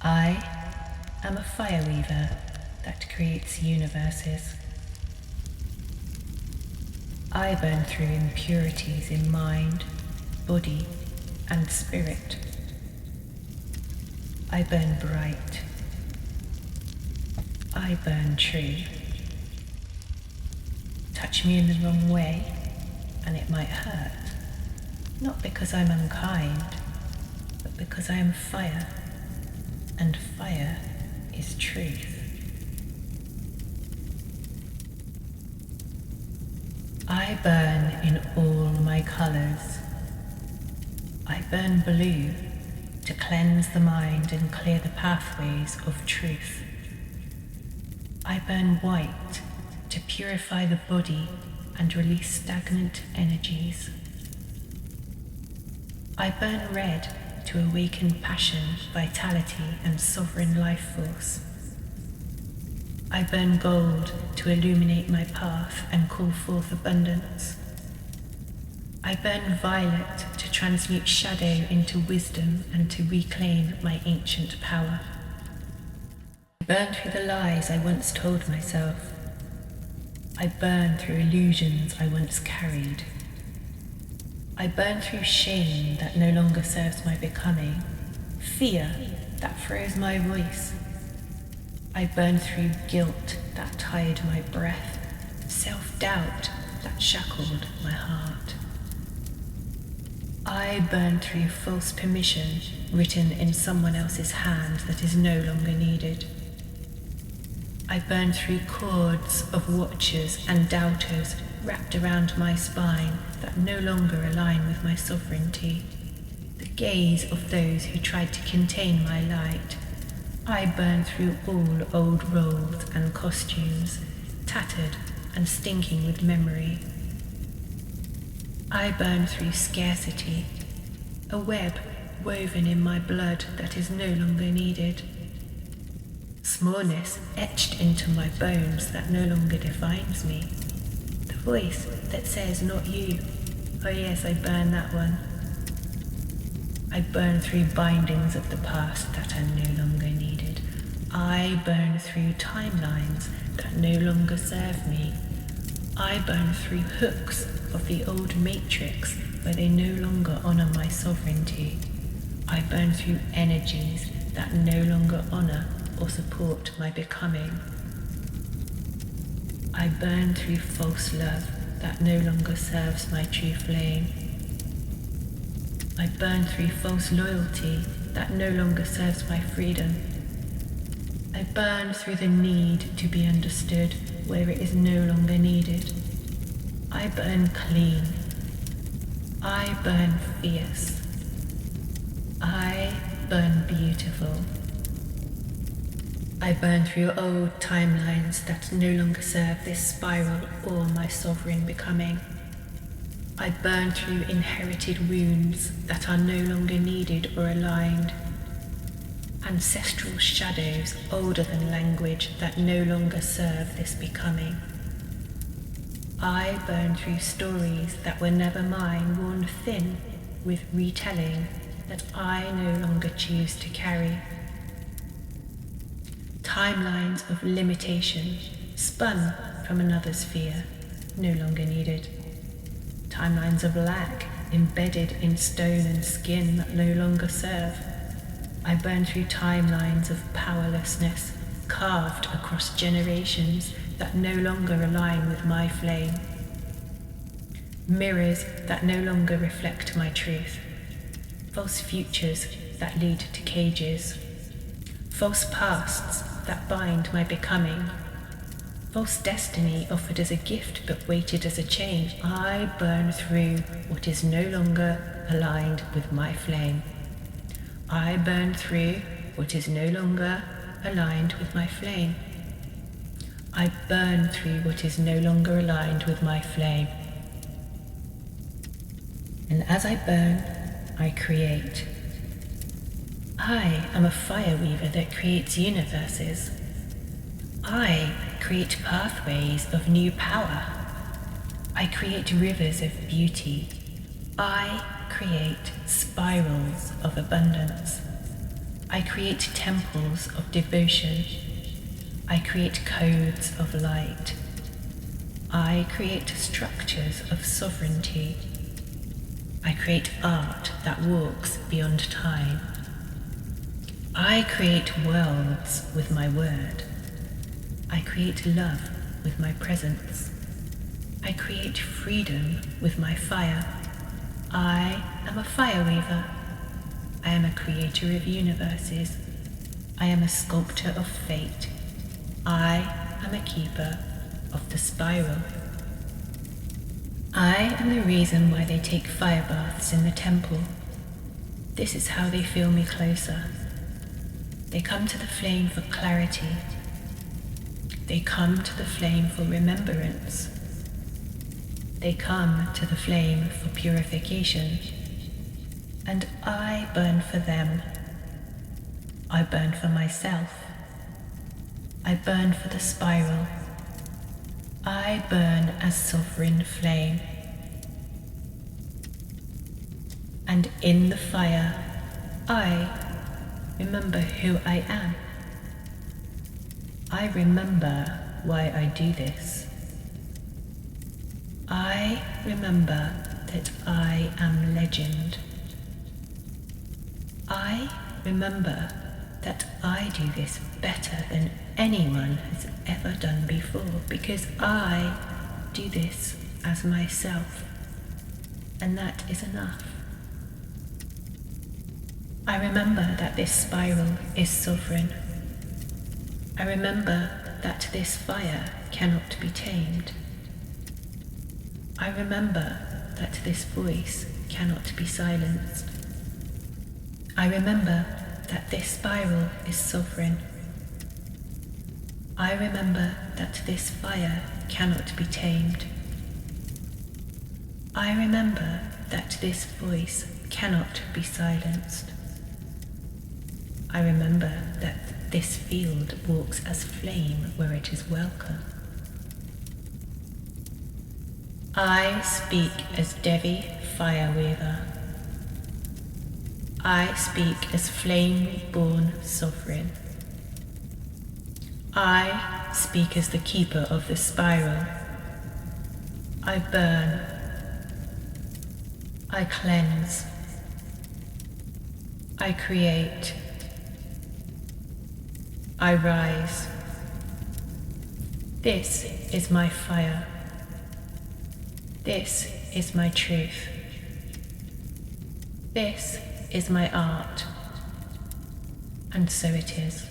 I am a fire weaver that creates universes. I burn through impurities in mind, body, and spirit. I burn bright. I burn true. Touch me in the wrong way, and it might hurt. Not because I'm unkind, but because I am fire, and fire is truth. I burn in all my colours. I burn blue to cleanse the mind and clear the pathways of truth. I burn white to purify the body and release stagnant energies. I burn red to awaken passion, vitality, and sovereign life force. I burn gold to illuminate my path and call forth abundance. I burn violet to transmute shadow into wisdom and to reclaim my ancient power. I burn through the lies I once told myself. I burn through illusions I once carried. I burn through shame that no longer serves my becoming, fear that froze my voice. I burn through guilt that tied my breath, self-doubt that shackled my heart. I burn through false permission written in someone else's hand that is no longer needed. I burn through cords of watchers and doubters wrapped around my spine that no longer align with my sovereignty, the gaze of those who tried to contain my light. I burn through all old roles and costumes, tattered and stinking with memory. I burn through scarcity, a web woven in my blood that is no longer needed. Smallness etched into my bones that no longer defines me. The voice that says, not you. Oh yes, I burn that one. I burn through bindings of the past that are no longer needed. I burn through timelines that no longer serve me. I burn through hooks of the old matrix where they no longer honor my sovereignty. I burn through energies that no longer honor or support my becoming. I burn through false love that no longer serves my true flame. I burn through false loyalty that no longer serves my freedom. I burn through the need to be understood where it is no longer needed. I burn clean. I burn fierce. I burn beautiful. I burn through old timelines that no longer serve this spiral or my sovereign becoming. I burn through inherited wounds that are no longer needed or aligned. Ancestral shadows older than language that no longer serve this becoming. I burn through stories that were never mine, worn thin with retelling that I no longer choose to carry. Timelines of limitation, spun from another sphere, no longer needed. Timelines of lack, embedded in stone and skin that no longer serve. I burn through timelines of powerlessness, carved across generations that no longer align with my flame. Mirrors that no longer reflect my truth. False futures that lead to cages. False pasts that bind my becoming. False destiny offered as a gift but weighted as a change. I burn through what is no longer aligned with my flame. I burn through what is no longer aligned with my flame. I burn through what is no longer aligned with my flame. And as I burn, I create. I am a fire weaver that creates universes. I create pathways of new power. I create rivers of beauty. I create spirals of abundance. I create temples of devotion. I create codes of light. I create structures of sovereignty. I create art that walks beyond time. I create worlds with my word. I create love with my presence. I create freedom with my fire. I am a fire weaver. I am a creator of universes. I am a sculptor of fate. I am a keeper of the spiral. I am the reason why they take fire baths in the temple. This is how they feel me closer. They come to the flame for clarity. They come to the flame for remembrance. They come to the flame for purification. And I burn for them. I burn for myself. I burn for the spiral. I burn as sovereign flame. And in the fire, I remember who I am. I remember why I do this. I remember that I am legend. I remember that I do this better than anyone has ever done before, because I do this as myself, and that is enough. I remember that this spiral is sovereign. I remember that this fire cannot be tamed. I remember that this voice cannot be silenced. I remember that this spiral is sovereign. I remember that this fire cannot be tamed. I remember that this voice cannot be silenced. I remember that this field walks as flame where it is welcome. I speak as Devi, fire weaver. I speak as flame-born sovereign. I speak as the keeper of the spiral. I burn. I cleanse. I create. I rise. This is my fire. This is my truth. This is my art. And so it is.